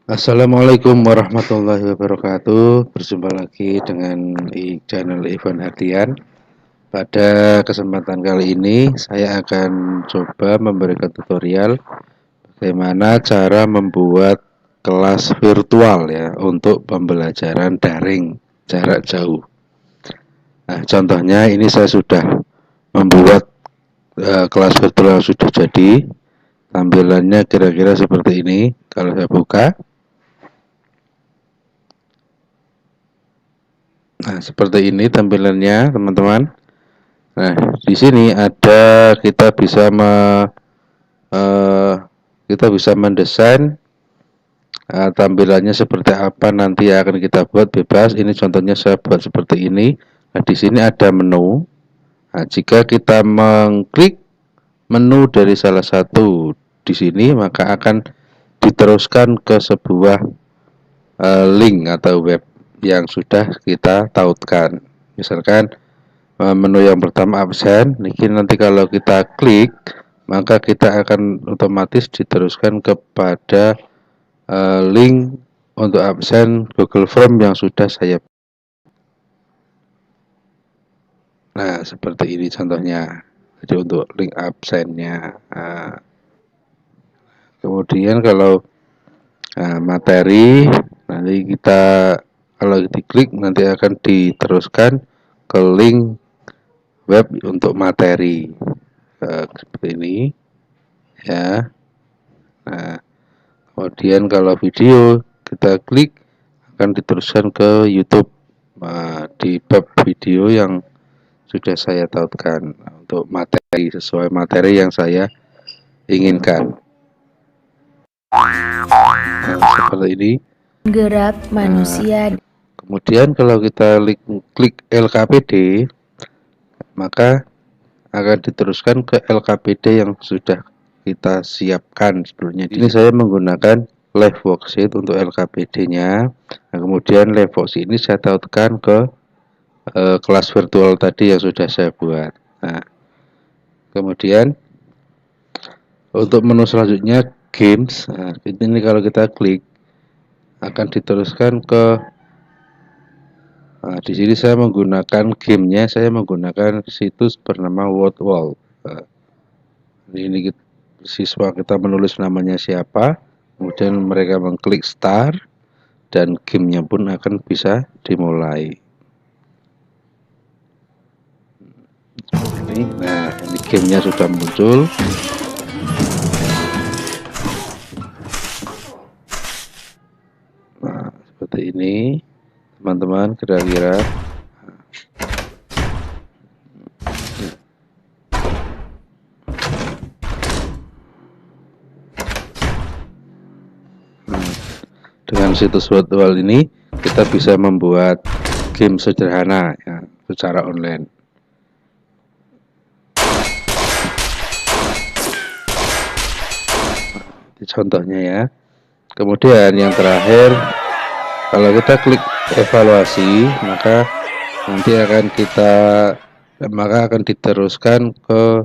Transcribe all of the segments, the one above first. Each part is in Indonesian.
Assalamualaikum warahmatullahi wabarakatuh. Berjumpa lagi dengan channel Ivan Ardian. Pada kesempatan kali ini saya akan coba memberikan tutorial bagaimana cara membuat kelas virtual ya untuk pembelajaran daring jarak jauh. Nah, contohnya ini saya sudah membuat kelas virtual yang sudah jadi. Tampilannya kira-kira seperti ini. Kalau saya buka, nah seperti ini tampilannya, teman-teman. Nah, di sini ada eh, kita bisa mendesain tampilannya seperti apa nanti yang akan kita buat bebas. Ini contohnya saya buat seperti ini. Nah, di sini ada menu. Nah, jika kita mengklik menu dari salah satu di sini, maka akan diteruskan ke sebuah link atau web yang sudah kita tautkan. Misalkan menu yang pertama absen, nanti kalau kita klik maka kita akan otomatis diteruskan kepada link untuk absen Google Form yang sudah saya. Nah, seperti ini contohnya. Jadi untuk link absennya. Nah, kemudian kalau materi, nanti kita kalau diklik nanti akan diteruskan ke link web untuk materi. Seperti ini ya. Nah, kemudian kalau video kita klik akan diteruskan ke YouTube di bab video yang sudah saya tautkan untuk materi sesuai materi yang saya inginkan. Nah, seperti ini. Gerak manusia. Kemudian kalau kita klik LKPD, maka akan diteruskan ke LKPD yang sudah kita siapkan sebelumnya. Ini saya menggunakan live worksheet untuk LKPD-nya. Nah, kemudian live worksheet ini saya tautkan ke kelas virtual tadi yang sudah saya buat. Nah, kemudian untuk menu selanjutnya games. Nah, ini kalau kita klik akan diteruskan ke di sini saya menggunakan gamenya, saya menggunakan situs bernama WordWall. Ini siswa kita menulis namanya siapa, kemudian mereka mengklik start dan gamenya pun akan bisa dimulai. Nah, ini gamenya sudah muncul. Nah, seperti ini, teman-teman, kira-kira. Dengan situs virtual ini kita bisa membuat game sederhana ya, secara online. Ini contohnya ya. Kemudian yang terakhir, kalau kita klik evaluasi, maka nanti akan diteruskan ke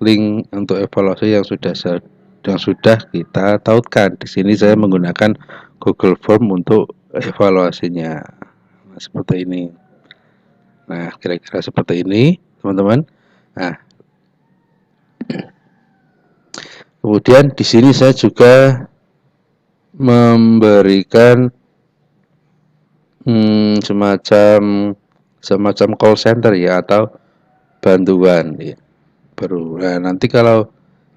link untuk evaluasi yang sudah kita tautkan. Di sini saya menggunakan Google Form untuk evaluasinya. Nah, seperti ini. Nah, kira-kira seperti ini, teman-teman. Nah, kemudian di sini saya juga memberikan semacam call center ya, atau bantuan ya. Nah, nanti kalau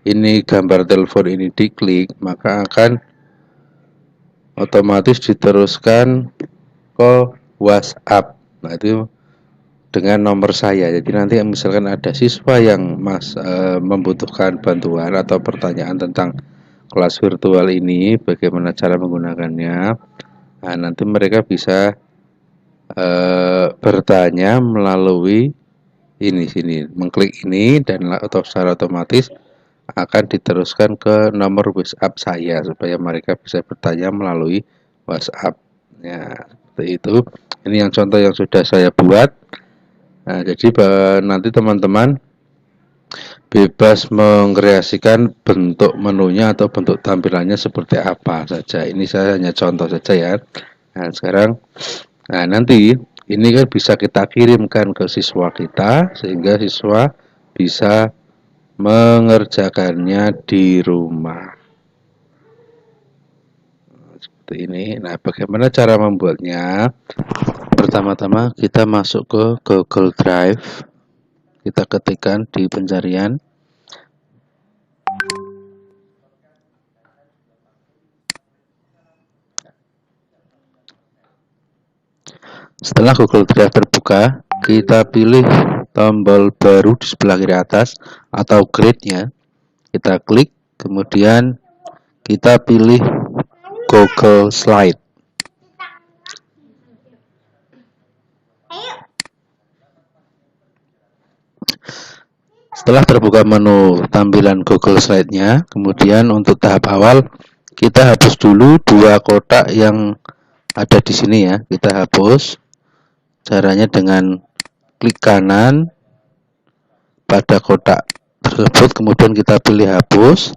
ini gambar telepon ini diklik, maka akan otomatis diteruskan ke WhatsApp. Nah, itu dengan nomor saya. Jadi nanti misalkan ada siswa yang membutuhkan bantuan atau pertanyaan tentang kelas virtual ini, bagaimana cara menggunakannya. Nah, nanti mereka bisa bertanya melalui sini, mengklik ini dan secara otomatis akan diteruskan ke nomor WhatsApp saya supaya mereka bisa bertanya melalui WhatsApp. Ya, seperti itu. Ini yang contoh yang sudah saya buat. Nah, jadi nanti teman-teman bebas mengkreasikan bentuk menunya atau bentuk tampilannya seperti apa saja. Ini saya hanya contoh saja ya. Nah, sekarang nanti ini kan bisa kita kirimkan ke siswa kita sehingga siswa bisa mengerjakannya di rumah. Seperti ini. Nah, bagaimana cara membuatnya? Pertama-tama kita masuk ke Google Drive. Kita ketikkan di pencarian. Setelah Google Drive terbuka, kita pilih tombol baru di sebelah kiri atas atau grade-nya. Kita klik, kemudian kita pilih Google Slide. Setelah terbuka menu tampilan Google Slide-nya, kemudian untuk tahap awal kita hapus dulu dua kotak yang ada di sini ya. Kita hapus. Caranya dengan klik kanan pada kotak tersebut, kemudian kita pilih hapus,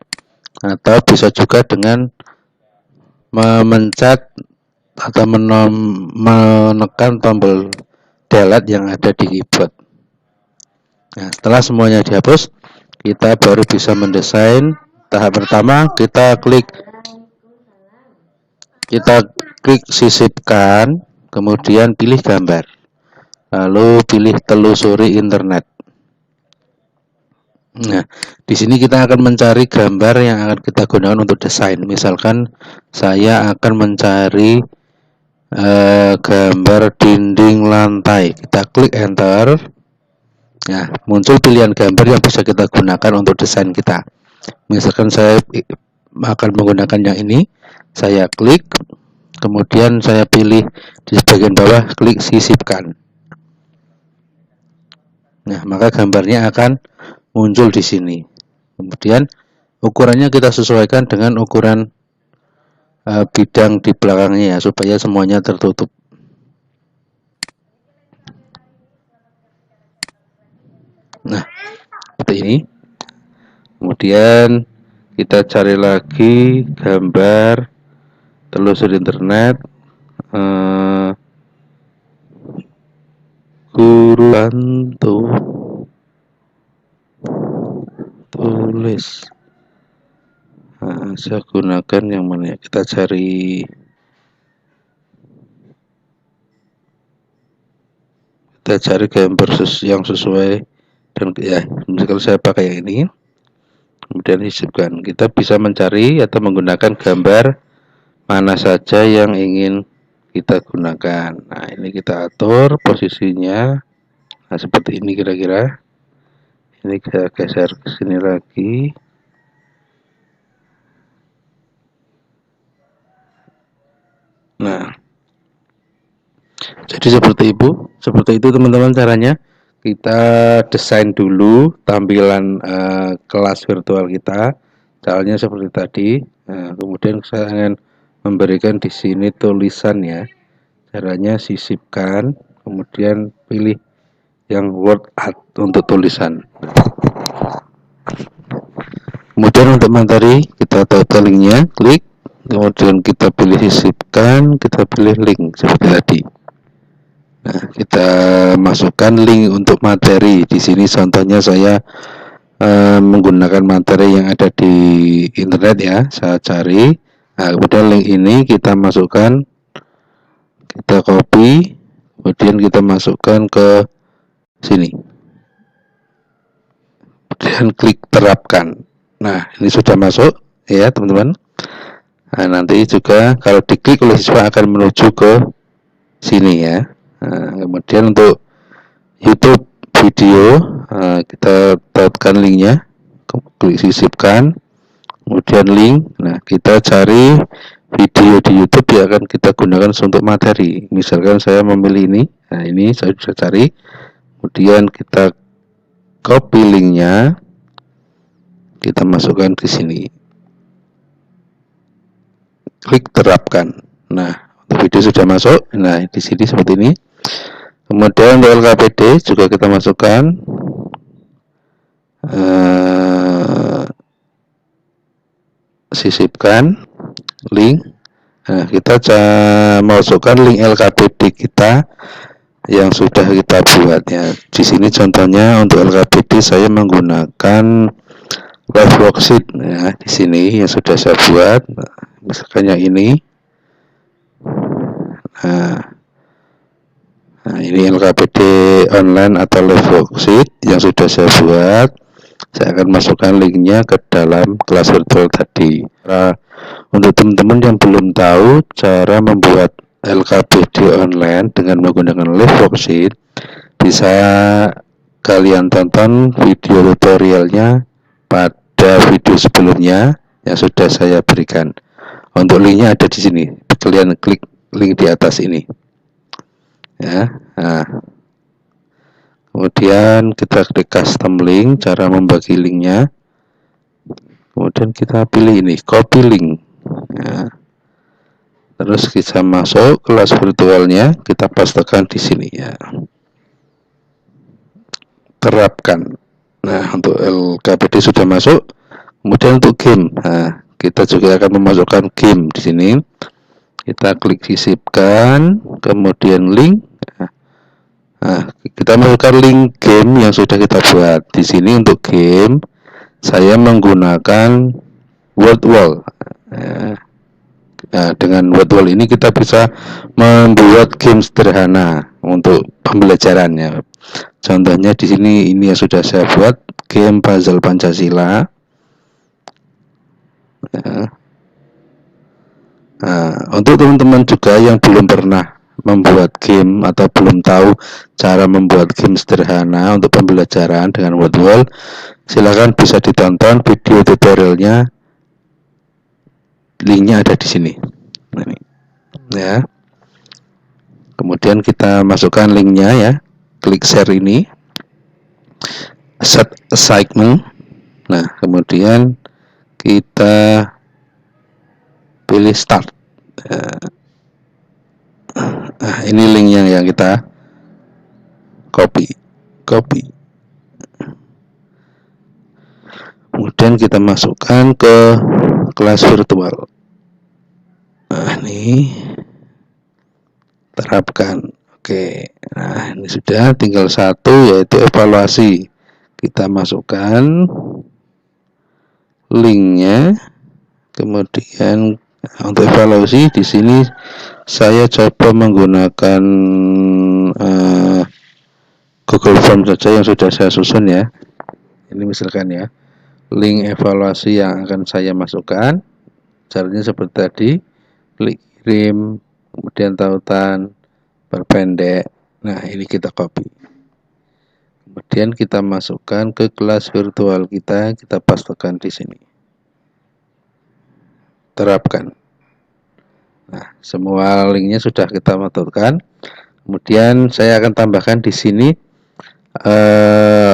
atau bisa juga dengan memencet atau menekan tombol delete yang ada di keyboard. Nah, setelah semuanya dihapus, kita baru bisa mendesain. Tahap pertama kita klik sisipkan, kemudian pilih gambar, lalu pilih telusuri internet. Nah, di sini kita akan mencari gambar yang akan kita gunakan untuk desain. Misalkan saya akan mencari gambar dinding lantai. Kita klik enter. Nah, muncul pilihan gambar yang bisa kita gunakan untuk desain kita. Misalkan saya akan menggunakan yang ini, saya klik, kemudian saya pilih di bagian bawah, klik sisipkan. Nah, maka gambarnya akan muncul di sini. Kemudian ukurannya kita sesuaikan dengan ukuran bidang di belakangnya ya, supaya semuanya tertutup. Nah, seperti ini. Kemudian kita cari lagi gambar, telusuri internet, guru bantu tulis. Nah, saya gunakan yang mana ya? Kita cari gambar yang sesuai, dan ya, misalkan saya pakai yang ini, kemudian sisipkan. Kita bisa mencari atau menggunakan gambar mana saja yang ingin kita gunakan. Nah, ini kita atur posisinya. Nah, seperti ini kira-kira. Ini kita geser ke sini lagi. Nah, jadi seperti itu teman-teman caranya. Kita desain dulu tampilan kelas virtual kita, caranya seperti tadi. Nah, kemudian saya akan memberikan di sini tulisan ya. Caranya sisipkan, kemudian pilih yang word art untuk tulisan. Kemudian untuk materi kita tahu linknya, klik, kemudian kita pilih sisipkan, kita pilih link seperti tadi. Nah, kita masukkan link untuk materi. Di sini contohnya saya menggunakan materi yang ada di internet ya. Saya cari. Nah, kemudian link ini kita masukkan, kita copy, kemudian kita masukkan ke sini. Kemudian klik terapkan. Nah, ini sudah masuk ya, teman-teman. Nah, nanti juga kalau diklik oleh siswa akan menuju ke sini ya. Nah, kemudian untuk YouTube video, kita tautkan linknya, klik sisipkan, kemudian link. Nah, kita cari video di YouTube yang akan kita gunakan untuk materi. Misalkan saya memilih ini. Nah, ini saya sudah cari. Kemudian kita copy linknya, kita masukkan di sini. Klik terapkan. Nah, video sudah masuk. Nah, di sini seperti ini. Kemudian untuk LKPD juga kita masukkan. sisipkan link. Nah, kita masukkan link LKPD kita yang sudah kita buat ya. Di sini contohnya untuk LKPD saya menggunakan live worksheet ya, di sini yang sudah saya buat. Misalkan yang ini. Nah, ini LKPD online atau live worksheet yang sudah saya buat. Saya akan masukkan linknya ke dalam kelas virtual tadi. Untuk teman-teman yang belum tahu cara membuat LKPD online dengan menggunakan live worksheet, bisa kalian tonton video tutorialnya pada video sebelumnya yang sudah saya berikan. Untuk linknya ada di sini. Kalian klik link di atas ini. Ya. Nah. Kemudian kita klik custom link, cara membagi linknya. Kemudian kita pilih ini, copy link. Ya. Terus kita masuk kelas virtualnya, kita pastekan di sini ya. Terapkan. Nah, untuk LKPD sudah masuk. Kemudian untuk game, nah, kita juga akan memasukkan game di sini. Kita klik sisipkan, kemudian link. Nah, kita masukkan link game yang sudah kita buat. Di sini untuk game, saya menggunakan word wall. Nah, dengan word wall ini kita bisa membuat game sederhana untuk pembelajarannya. Contohnya di sini ini yang sudah saya buat, game puzzle Pancasila. Nah, untuk teman-teman juga yang belum pernah membuat game atau belum tahu cara membuat game sederhana untuk pembelajaran dengan word wall, silakan bisa ditonton video tutorialnya. Linknya ada di sini. Ini. Ya. Kemudian kita masukkan linknya ya. Klik share ini. Set assignment. Nah, kemudian kita pilih start. Nah, ini linknya yang kita copy. Kemudian kita masukkan ke kelas virtual. Nah, ini terapkan. Oke. Nah, ini sudah, tinggal satu yaitu evaluasi. Kita masukkan linknya. Kemudian untuk evaluasi di sini saya coba menggunakan Google Form saja yang sudah saya susun ya. Ini misalkan ya, link evaluasi yang akan saya masukkan. Caranya seperti tadi, klik kirim, kemudian tautan, perpendek. Nah, ini kita copy. Kemudian kita masukkan ke kelas virtual kita pastekan di sini. Terapkan. Nah, semua linknya sudah kita masukkan. Kemudian saya akan tambahkan di sini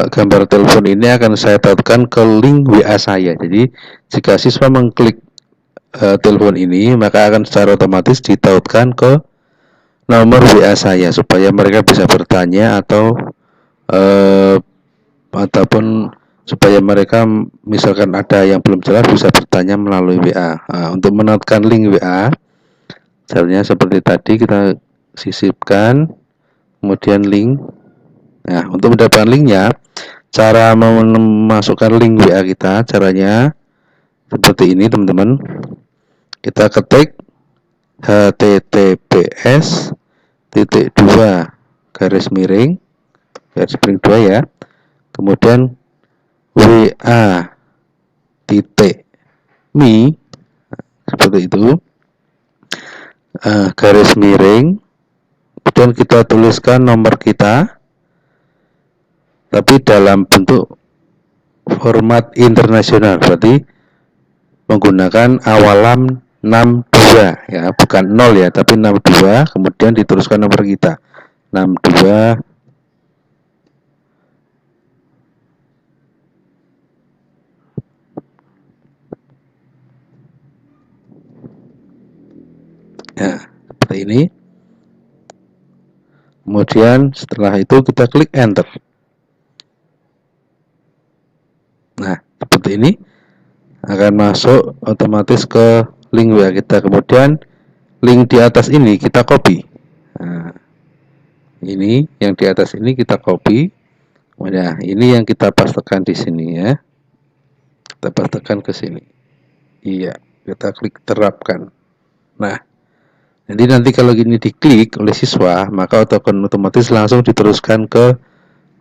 gambar telepon ini akan saya tautkan ke link WA saya. Jadi jika siswa mengklik telepon ini, maka akan secara otomatis ditautkan ke nomor WA saya supaya mereka bisa bertanya atau ataupun supaya mereka misalkan ada yang belum jelas bisa bertanya melalui WA. Nah, untuk menautkan link WA, caranya seperti tadi, kita sisipkan, kemudian link. Nah, untuk mendapatkan linknya, cara memasukkan link WA kita, caranya seperti ini teman-teman. Kita ketik https://2 ya, kemudian wa.me seperti itu, kemudian kita tuliskan nomor kita tapi dalam bentuk format internasional, berarti menggunakan awalan 62 ya, bukan 0 ya, tapi 62, kemudian dituliskan nomor kita 62 ya, seperti ini. Kemudian setelah itu kita klik enter. Nah, seperti ini akan masuk otomatis ke link WA kita. Kemudian link di atas ini kita copy. Nah, ini yang di atas ini kita copy. Nah, ini yang kita pastekan di sini ya. Kita pastekan ke sini. Iya, kita klik terapkan. Nah, jadi nanti kalau gini diklik oleh siswa, maka otomatis langsung diteruskan ke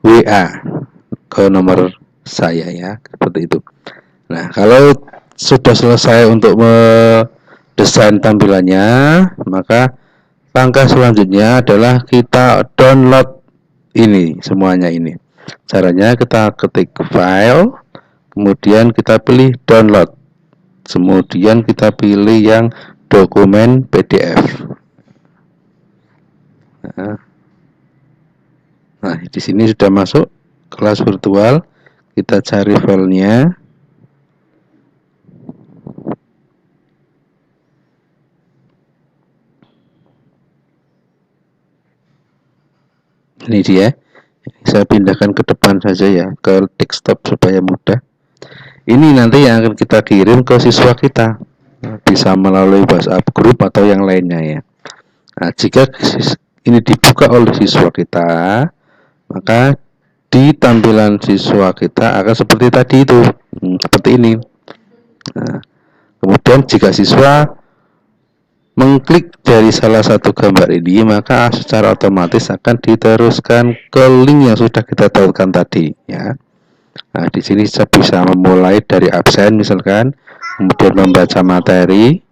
WA, ke nomor saya ya, seperti itu. Nah, kalau sudah selesai untuk mendesain tampilannya, maka langkah selanjutnya adalah kita download ini, semuanya ini. Caranya kita ketik file, kemudian kita pilih download. Kemudian kita pilih yang dokumen PDF. Nah, di sini sudah masuk kelas virtual. Kita cari filenya. Ini dia. Saya pindahkan ke depan saja ya, ke desktop supaya mudah. Ini nanti yang akan kita kirim ke siswa kita. Bisa melalui WhatsApp group atau yang lainnya ya. Nah, jika ini dibuka oleh siswa kita, maka di tampilan siswa kita akan seperti tadi itu, seperti ini. Nah, kemudian jika siswa mengklik dari salah satu gambar ini, maka secara otomatis akan diteruskan ke link yang sudah kita tautkan tadi ya. Nah, di sini saya bisa memulai dari absen misalkan, kemudian membaca materi,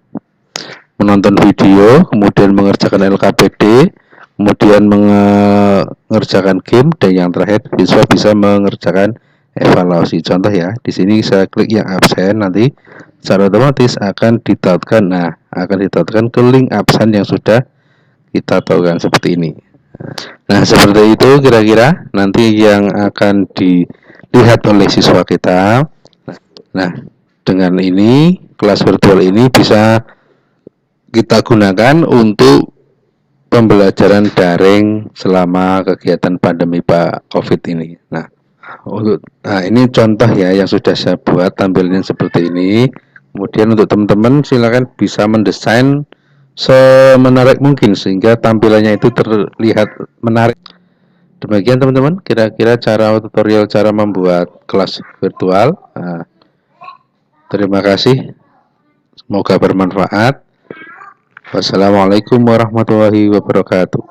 menonton video, kemudian mengerjakan LKPD, kemudian mengerjakan game, dan yang terakhir siswa bisa mengerjakan evaluasi. Contoh ya, di sini saya klik yang absen, nanti secara otomatis akan ditautkan. Nah, akan ditautkan ke link absen yang sudah kita tautkan seperti ini. Nah, seperti itu kira-kira nanti yang akan dilihat oleh siswa kita. Nah, dengan ini kelas virtual ini bisa kita gunakan untuk pembelajaran daring selama kegiatan pandemi COVID ini. Nah, ini contoh ya yang sudah saya buat tampilannya seperti ini. Kemudian untuk teman-teman silakan bisa mendesain semenarik mungkin sehingga tampilannya itu terlihat menarik. Demikian teman-teman, kira-kira tutorial cara membuat kelas virtual. Nah, terima kasih, semoga bermanfaat. Wassalamualaikum warahmatullahi wabarakatuh.